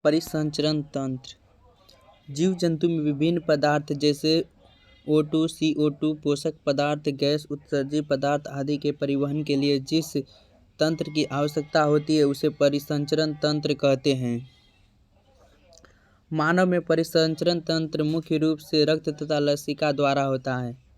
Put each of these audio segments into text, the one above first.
परिसंचरण तंत्र जीव जंतु में विभिन्न पदार्थ जैसे O2, CO2, पोषक पदार्थ, गैस, उत्सर्जी पदार्थ आदि के परिवहन के लिए जिस तंत्र की आवश्यकता होती है उसे परिसंचरण तंत्र कहते हैं। मानव में परिसंचरण तंत्र मुख्य रूप से रक्त तथा लसिका द्वारा होता है।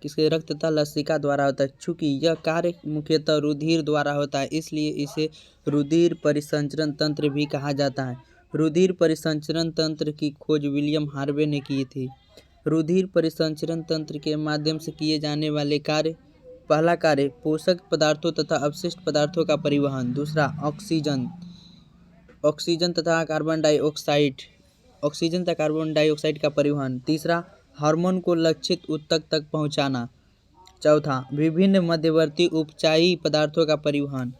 रक्त तथा लसिका द्वारा होता है। चूँकि यह कार्य मुख्यतः रुधिर द्वारा होता है इसलिए इसे रुधिर परिसंचरण तंत्र भी कहा जाता है। रुधिर परिसंचरण तंत्र की खोज विलियम हार्वे ने की थी। रुधिर परिसंचरण तंत्र के माध्यम से किए जाने वाले कार्य: पहला कार्य पोषक पदार्थों तथा अपशिष्ट पदार्थों का परिवहन। दूसरा ऑक्सीजन तथा कार्बन डाइऑक्साइड का परिवहन। तीसरा हार्मोन को लक्षित ऊतक तक पहुंचाना। चौथा विभिन्न मध्यवर्ती उपचायी पदार्थों का परिवहन।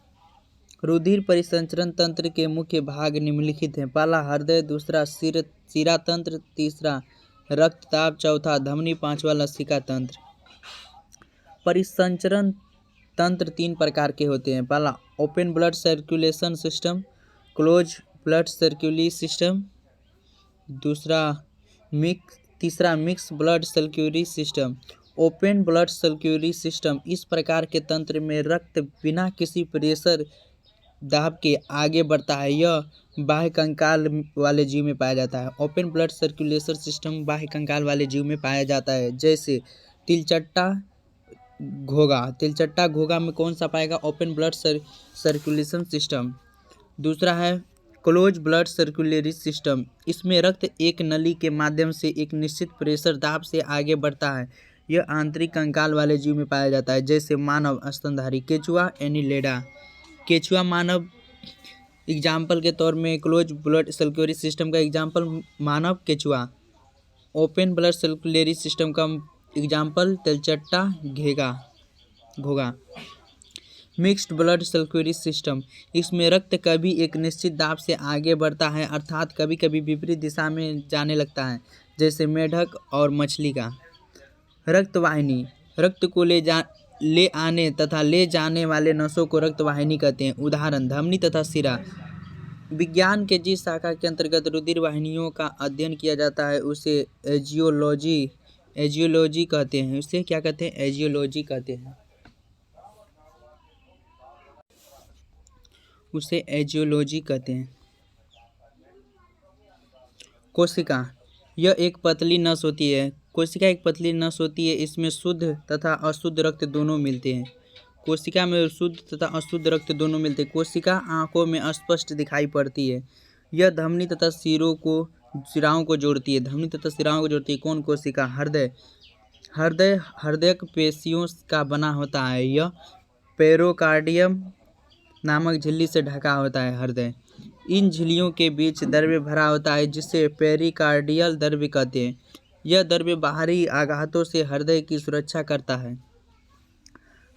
रुधिर परिसंचरण तंत्र के मुख्य भाग निम्नलिखित हैं। पहला हृदय, दूसरा शिरा तंत्र, तीसरा रक्तचाप, चौथा धमनी, पांचवा लसिका तंत्र। परिसंचरण तंत्र तीन प्रकार के होते हैं। पहला open blood circulation system, close blood circulatory system. तीसरा mix blood circulatory system. Open blood circulatory system इस प्रकार के तंत्र में रक्त बिना किसी प्रेशर दाब के आगे बढ़ता है। यह बाह्य कंकाल वाले जीव में पाया जाता है। ओपन ब्लड सर्कुलेशन सिस्टम बाह्य कंकाल वाले जीव में पाया जाता है, जैसे तिलचट्टा घोगा में कौन सा पाएगा? Open blood circulation system. दूसरा है क्लोज ब्लड सर्कुलेटरी सिस्टम। इसमें रक्त एक नली के माध्यम से एक निश्चित प्रेशर दाब से आगे बढ़ता है। यह आंतरिक कंकाल वाले जीव में पाया जाता है, जैसे मानव स्तनधारी केचुआ, एनीलिडा। केचुआ मानव एग्जाम्पल के तौर में क्लोज ब्लड सर्कुलेटरी सिस्टम का एग्जाम्पल मानव केचुआ। ओपन ब्लड सर्कुलेटरी सिस्टम का एग्जाम्पल तिलचट्टा घोगा। मिक्स्ड ब्लड सर्कुलेटरी सिस्टम, इसमें रक्त कभी एक निश्चित दाब से आगे बढ़ता है अर्थात कभी कभी विपरीत दिशा में जाने लगता है, जैसे मेढक और मछली का। रक्तवाहिनी, रक्त को ले आने तथा ले जाने वाले नसों को रक्तवाहिनी कहते हैं। उदाहरण धमनी तथा शिरा। विज्ञान के जिस शाखा के अंतर्गत रुधिर वाहिनियों का अध्ययन किया जाता है उसे एजियोलॉजी कहते हैं। उसे क्या कहते हैं? एजियोलॉजी कहते हैं। उसे एजियोलॉजी कहते हैं। कोशिका, यह एक पतली नस होती है। कोशिका एक पतली नस होती है, इसमें शुद्ध तथा अशुद्ध रक्त दोनों मिलते हैं। कोशिका में शुद्ध तथा अशुद्ध रक्त दोनों मिलते हैं। कोशिका आंखों में स्पष्ट दिखाई पड़ती है। यह धमनी तथा शिराओं को जोड़ती है। कौन कोशिका? हृदय पेशियों का बना होता है। यह पेरिकार्डियम नामक झिल्ली से ढका होता है। हृदय, इन झिल्लियों के बीच द्रव्य भरा होता है जिसे पेरिकार्डियल द्रव्य कहते हैं। यह द्रव्य बाहरी आघातों से हृदय की सुरक्षा करता है।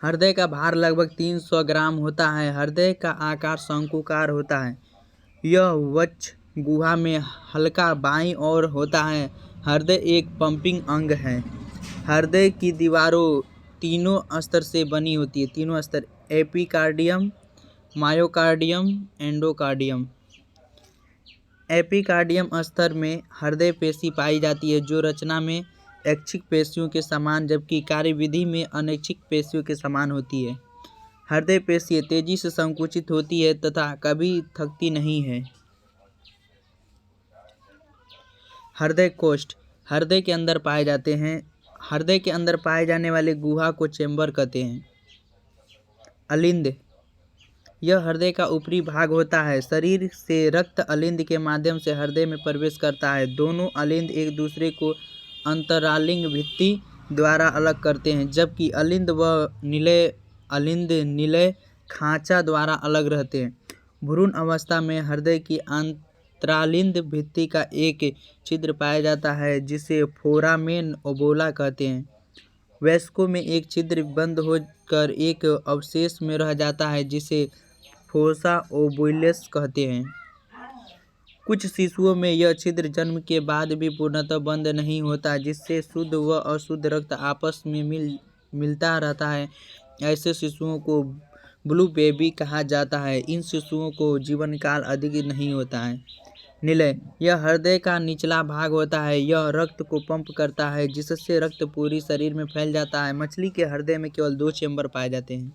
हृदय का भार लगभग 300 ग्राम होता है। हृदय का आकार शंकुकार होता है। यह वक्ष गुहा में हल्का बाईं ओर होता है। हृदय एक पंपिंग अंग है। हृदय की दीवारों तीनों स्तर से बनी होती है। तीनों स्तर: एपिकार्डियम, मायोकार्डियम, एंडोकार्डियम। एपिकार्डियम स्तर में हृदय पेशी पाई जाती है जो रचना में ऐच्छिक पेशियों के समान जबकि कार्यविधि में अनैच्छिक पेशियों के समान होती है। हृदय पेशी तेजी से संकुचित होती है तथा कभी थकती नहीं है। हृदय कोष्ठ हृदय के अंदर पाए जाते हैं। हृदय के अंदर पाए जाने वाले गुहा को चेंबर कहते हैं। अलिंद, यह हृदय का ऊपरी भाग होता है। शरीर से रक्त अलिंद के माध्यम से हृदय में प्रवेश करता है। दोनों अलिंद एक दूसरे को अंतरालिंग भित्ति द्वारा अलग करते हैं, जबकि अलिंद निलय खांचा द्वारा अलग रहते हैं। भ्रूण अवस्था में हृदय की अंतरालिंद भित्ति का एक छिद्र पाया जाता है जिसे फोरामेन ओबोला कहते हैं। वयस्कों में एक छिद्र बंद होकर एक अवशेष में रह जाता है जिसे फोसा ओबुलस कहते हैं। कुछ शिशुओं में यह छिद्र जन्म के बाद भी पूर्णतः बंद नहीं होता, जिससे शुद्ध व अशुद्ध रक्त आपस में मिलता रहता है। ऐसे शिशुओं को ब्लू बेबी कहा जाता है। इन शिशुओं को जीवन काल अधिक नहीं होता है। निलय, यह हृदय का निचला भाग होता है। यह रक्त को पंप करता है जिससे रक्त पूरी शरीर में फैल जाता है। मछली के हृदय में केवल 2 चेंबर पाए जाते हैं।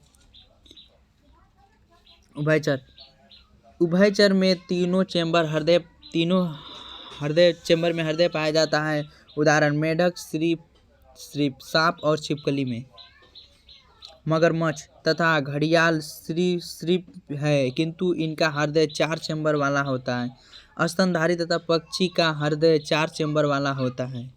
उभयचर, उभयचर में तीनों हृदय चेंबर में हृदय पाया जाता है। उदाहरण मेढक, श्रीप, सांप और छिपकली में। मगरमच्छ तथा घड़ियाल सरीसृप है, किंतु इनका हृदय 4 चेंबर वाला होता है। स्तनधारी तथा पक्षी का हृदय 4 चेंबर वाला होता है।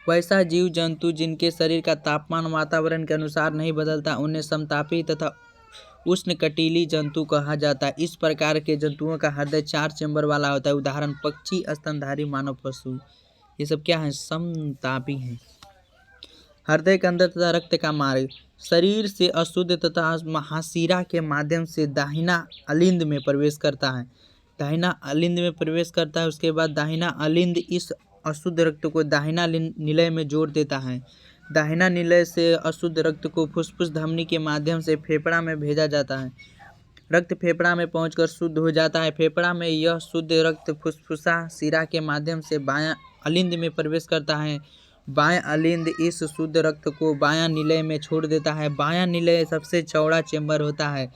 वैसा जीव जंतु जिनके शरीर का तापमान वातावरण के अनुसार नहीं बदलता, उन्हें समतापी तथा उष्णकटिबंधीय जंतु कहा जाता है। इस प्रकार के जंतुओं का हृदय 4 चेंबर वाला होता है। उदाहरण पक्षी, स्तनधारी, मानव, पशु। ये सब क्या है? समतापी हैं। हृदय के अंदर तथा रक्त का मार्ग, शरीर से अशुद्ध तथा महाशिरा के माध्यम से दाहिना अलिंद में प्रवेश करता है। उसके बाद दाहिना अलिंद इस अशुद्ध रक्त को दाहिना निलय में जोड़ देता है। दाहिना निलय से अशुद्ध रक्त को फुफ्फुस धमनी के माध्यम से फेफड़ा में भेजा जाता है। रक्त फेफड़ा में पहुंचकर शुद्ध हो जाता है। फेफड़ा में यह शुद्ध रक्त फुफ्फुसा शिरा के माध्यम से बायां अलिंद में प्रवेश करता है। बायां अलिंद इस शुद्ध रक्त को बायां निलय में छोड़ देता है। बायां निलय सबसे चौड़ा चेंबर होता है।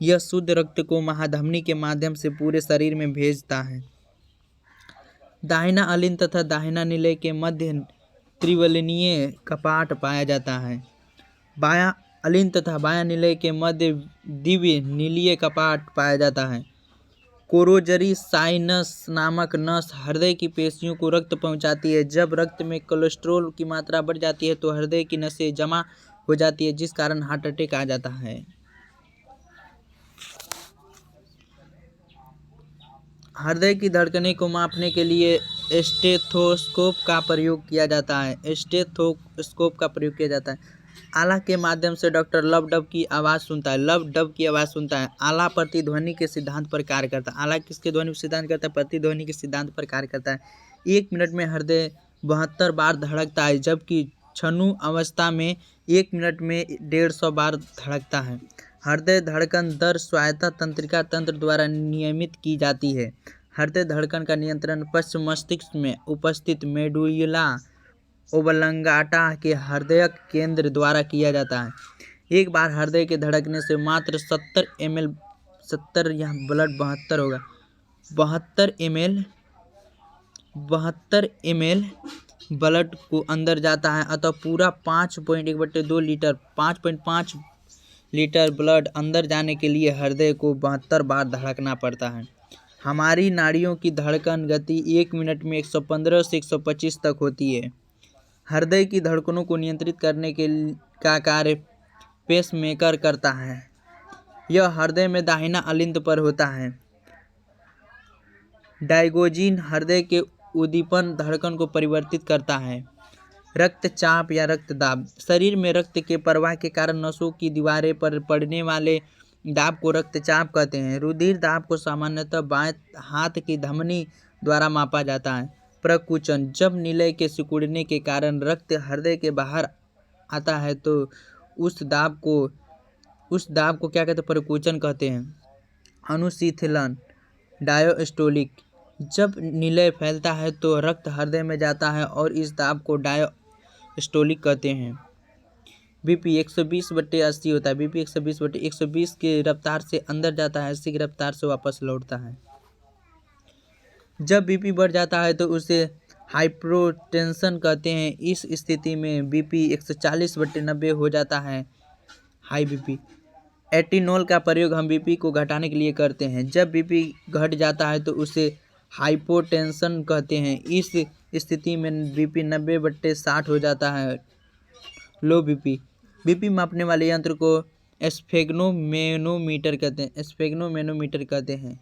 यह शुद्ध रक्त को महाधमनी के माध्यम से पूरे शरीर में भेजता है। दाहिना अलिंद तथा दाहिना निलय के मध्य त्रिवलनीय कपाट पाया जाता है। बायां अलिंद तथा बायां निलय के मध्य दिव्य नीलीय कपाट पाया जाता है। कोरोजरी साइनस नामक नस हृदय की पेशियों को रक्त पहुंचाती है। जब रक्त में कोलेस्ट्रॉल की मात्रा बढ़ जाती है तो हृदय की नसें जमा हो जाती है, जिस कारण हार्ट अटैक आ जाता है। हृदय की धड़कने को मापने के लिए स्टेथोस्कोप का प्रयोग किया जाता है। आला के माध्यम से डॉक्टर लब-डब की आवाज़ सुनता है। आला प्रतिध्वनि के सिद्धांत पर कार्य करता है। आला किसके ध्वनि सिद्धांत करता है? प्रतिध्वनि के सिद्धांत पर कार्य करता है। 1 मिनट में हृदय 72 बार धड़कता है, जबकि छनु अवस्था में 1 मिनट में 150 बार धड़कता है। हृदय धड़कन दर स्वायत्त तंत्रिका तंत्र द्वारा नियमित की जाती है। हृदय धड़कन का नियंत्रण पश्च मस्तिष्क में उपस्थित मेडुला ओब्लंगाटा के हृदयक केंद्र द्वारा किया जाता है। एक बार हृदय के धड़कने से मात्र 70 ml ब्लड को अंदर जाता है, अतः पूरा 5.5 लीटर ब्लड अंदर जाने के लिए हृदय को 72 बार धड़कना पड़ता है। हमारी नाड़ियों की धड़कन गति 1 मिनट में 115 से 125 तक होती है। हृदय की धड़कनों को नियंत्रित करने का कार्य पेसमेकर करता है। यह हृदय में दाहिना अलिंद पर होता है। डायगोजीन हृदय के उद्दीपन धड़कन को परिवर्तित करता है। रक्तचाप या रक्तदाब, शरीर में रक्त के प्रवाह के कारण नसों की दीवारें पर पड़ने वाले दाब को रक्तचाप कहते हैं। रुधिर दाब को सामान्यतः बाएं हाथ की धमनी द्वारा मापा जाता है। प्रकुंचन, जब निलय के सिकुड़ने के कारण रक्त हृदय के बाहर आता है तो उस दाब को क्या कहते हैं? प्रकुंचन कहते हैं। अनुशीतलन, डायस्टोलिक, जब निलय फैलता है तो रक्त हृदय में जाता है और इस दाब को डायस्टोलिक कहते हैं। बीपी 120/80 होता है। बीपी 120/120 की रफ्तार से अंदर जाता है, 80 की रफ्तार से वापस लौटता है। जब बीपी बढ़ जाता है तो उसे हाइपोटेंशन कहते हैं। इस स्थिति में बीपी 140/90 हो जाता है, हाई बीपी। एटिनॉल का प्रयोग हम बीपी को घटाने के लिए करते हैं। जब बीपी घट जाता है तो उसे हाइपोटेंशन कहते हैं। इस स्थिति में बीपी 90/60 हो जाता है, लो बीपी। बीपी मापने वाले यंत्र को स्फेग्नोमेनोमीटर कहते हैं।